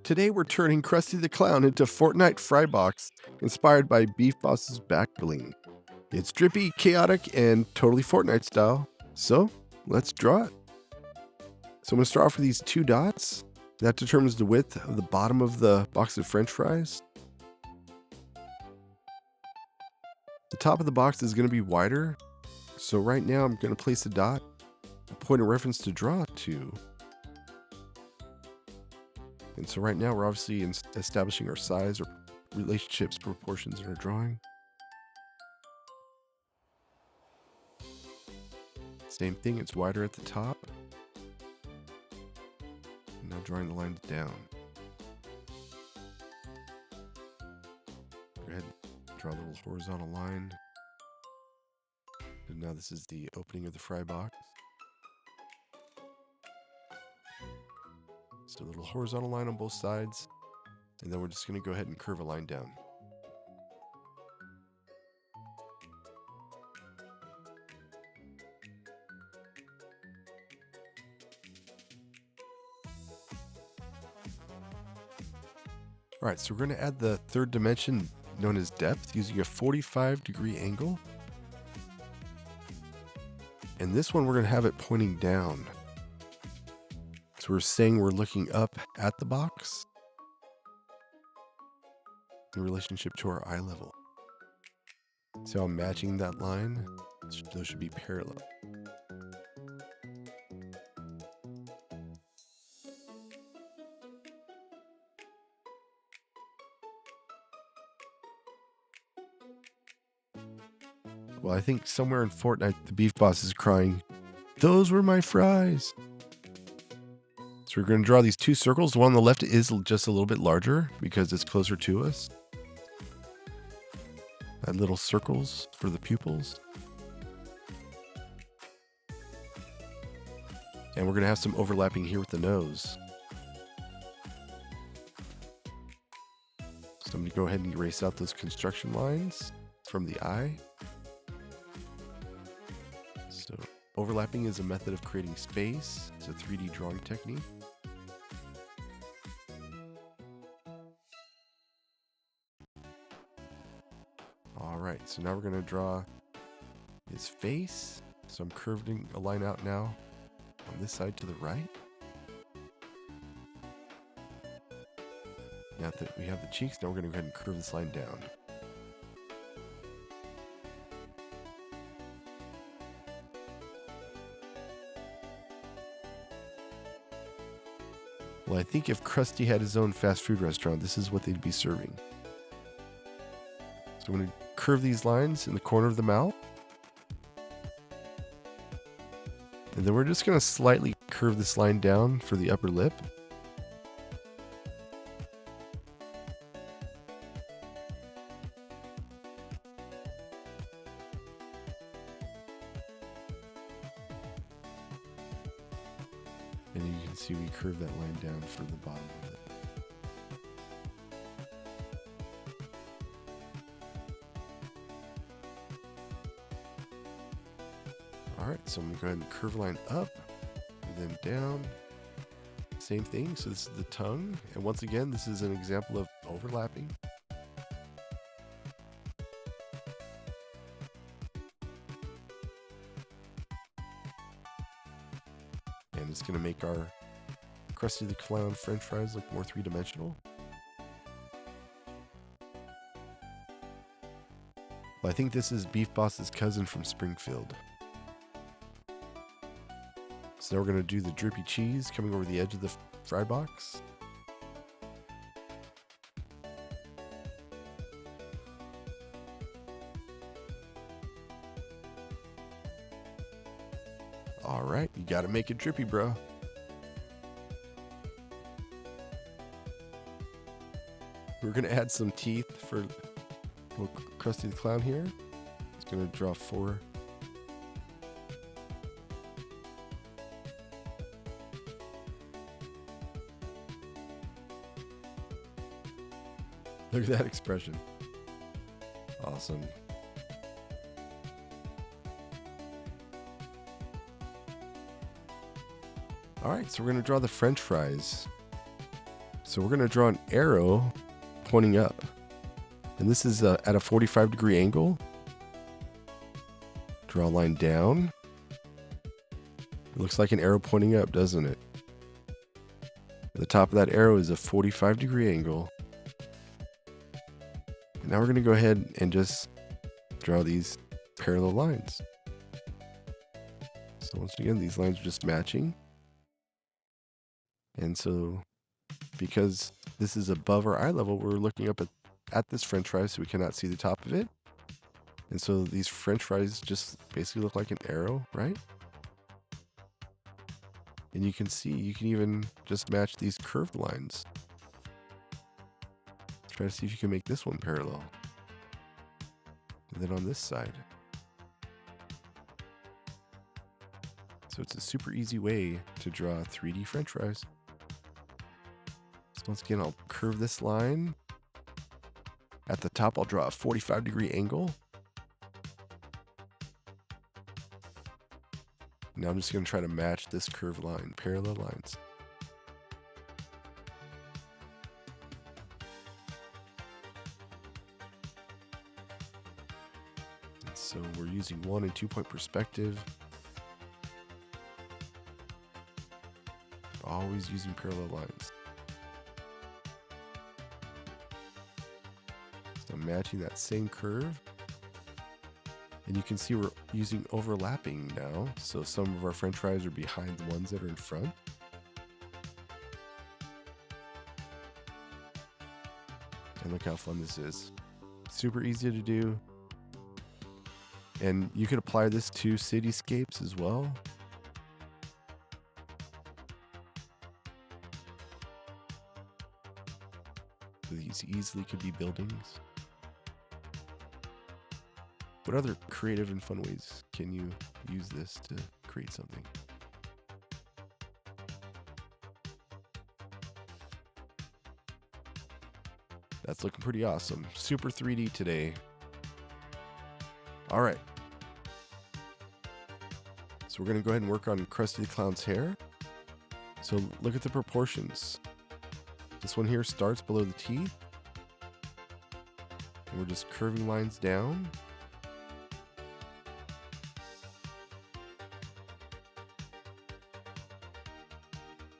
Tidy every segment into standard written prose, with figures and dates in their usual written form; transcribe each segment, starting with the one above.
Today we're turning Krusty the Clown into Fortnite fry box, inspired by Beef Boss's back bling. It's drippy, chaotic, and totally Fortnite style. So let's draw it. So I'm going to start off with these two dots. That determines the width of the bottom of the box of French fries. The top of the box is going to be wider. So right now I'm going to place a dot, a point of reference to draw to. And so right now we're obviously establishing our size or relationships, proportions in our drawing. Same thing, it's wider at the top. And now drawing the lines down. Go ahead and draw a little horizontal line. And now this is the opening of the fry box. Just a little horizontal line on both sides. And then we're just going to go ahead and curve a line down. All right, so we're going to add the third dimension known as depth using a 45-degree angle. And this one, we're going to have it pointing down. So we're saying we're looking up at the box in relationship to our eye level. So I'm matching that line. Those should be parallel. Well, I think somewhere in Fortnite, the beef boss is crying, "Those were my fries." So we're going to draw these two circles. The one on the left is just a little bit larger because it's closer to us. Add little circles for the pupils. And we're going to have some overlapping here with the nose. So I'm going to go ahead and erase out those construction lines from the eye. So overlapping is a method of creating space. It's a 3D drawing technique. All right, so now we're going to draw his face. So I'm curving a line out now on this side to the right. Now that we have the cheeks, now we're going to go ahead and curve this line down. Well, I think if Krusty had his own fast food restaurant, this is what they'd be serving. So I'm going to curve these lines in the corner of the mouth. And then we're just going to slightly curve this line down for the upper lip. And you can see we curve that line down for the bottom of it. All right, so I'm going to go ahead and curve a line up and then down. Same thing, so this is the tongue. And once again, this is an example of overlapping. And it's going to make our Krusty the Clown French fries look more three-dimensional. Well, I think this is Beef Boss's cousin from Springfield. So now we're going to do the drippy cheese coming over the edge of the fry box. All right, you got to make it drippy, bro. We're going to add some teeth for little Krusty the Clown here. It's going to draw 4. Look at that expression. Awesome. All right, so we're going to draw the French fries. So we're going to draw an arrow pointing up. And this is at a 45-degree angle. Draw a line down. It looks like an arrow pointing up, doesn't it? The top of that arrow is a 45-degree angle. And now we're going to go ahead and just draw these parallel lines. So once again, these lines are just matching. And so because this is above our eye level, we're looking up at this french fry, so we cannot see the top of it. And so these french fries just basically look like an arrow, right? And you can see, you can even just match these curved lines. Try to see if you can make this one parallel. And then on this side. So it's a super easy way to draw 3D french fries. So once again, I'll curve this line. At the top, I'll draw a 45-degree angle. Now I'm just going to try to match this curved line, parallel lines. And so we're using 1 and 2 point perspective. Always using parallel lines. So I'm matching that same curve. And you can see we're using overlapping now. So some of our french fries are behind the ones that are in front. And look how fun this is. Super easy to do. And you can apply this to cityscapes as well. These easily could be buildings. What other creative and fun ways can you use this to create something? That's looking pretty awesome. Super 3D today. All right. So we're going to go ahead and work on Krusty the Clown's hair. So look at the proportions. This one here starts below the teeth. And we're just curving lines down.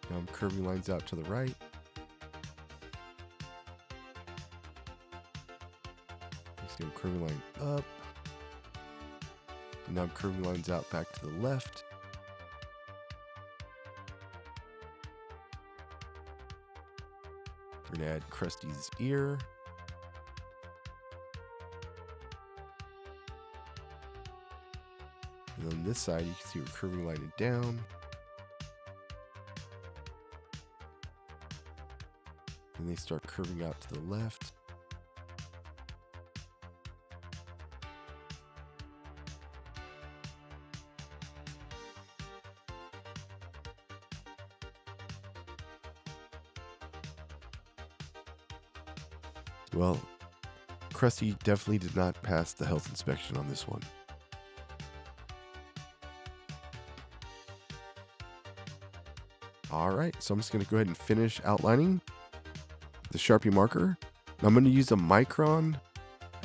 Now I'm curving lines out to the right. Next I'm curving line up. And now I'm curving lines out back to the left. We're going to add Krusty's ear. And on this side, you can see we're curving line it down. And they start curving out to the left. Well, Krusty definitely did not pass the health inspection on this one. All right, so I'm just going to go ahead and finish outlining the Sharpie marker. I'm going to use a micron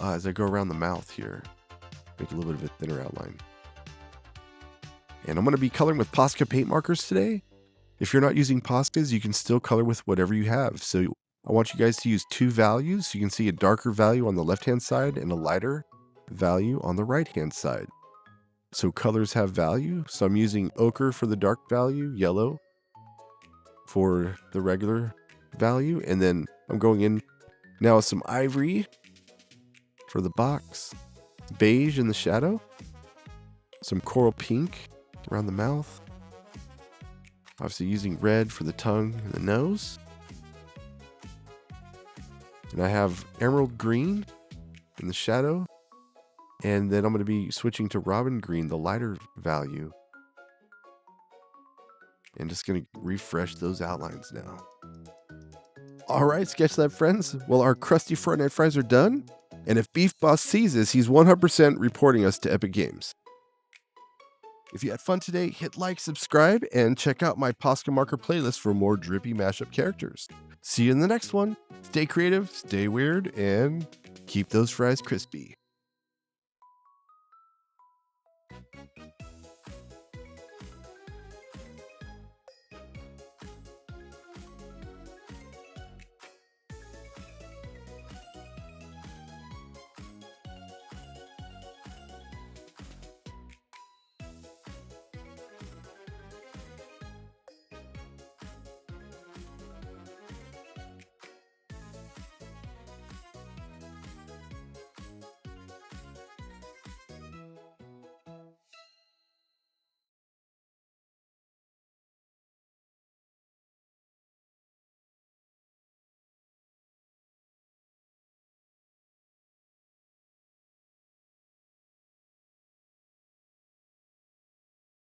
as I go around the mouth here. Make a little bit of a thinner outline. And I'm going to be coloring with Posca paint markers today. If you're not using Poscas, you can still color with whatever you have. So I want you guys to use 2 values. So you can see a darker value on the left-hand side and a lighter value on the right-hand side. So colors have value. So I'm using ochre for the dark value, yellow for the regular value. And then I'm going in now with some ivory for the box, beige in the shadow, some coral pink around the mouth, obviously using red for the tongue and the nose. And I have emerald green in the shadow. And then I'm going to be switching to robin green, the lighter value. And just going to refresh those outlines now. All right, Sketch friends. Well, our Krusty Fortnite fries are done. And if Beef Boss sees this, he's 100% reporting us to Epic Games. If you had fun today, hit like, subscribe, and check out my Posca Marker playlist for more drippy mashup characters. See you in the next one. Stay creative, stay weird, and keep those fries crispy.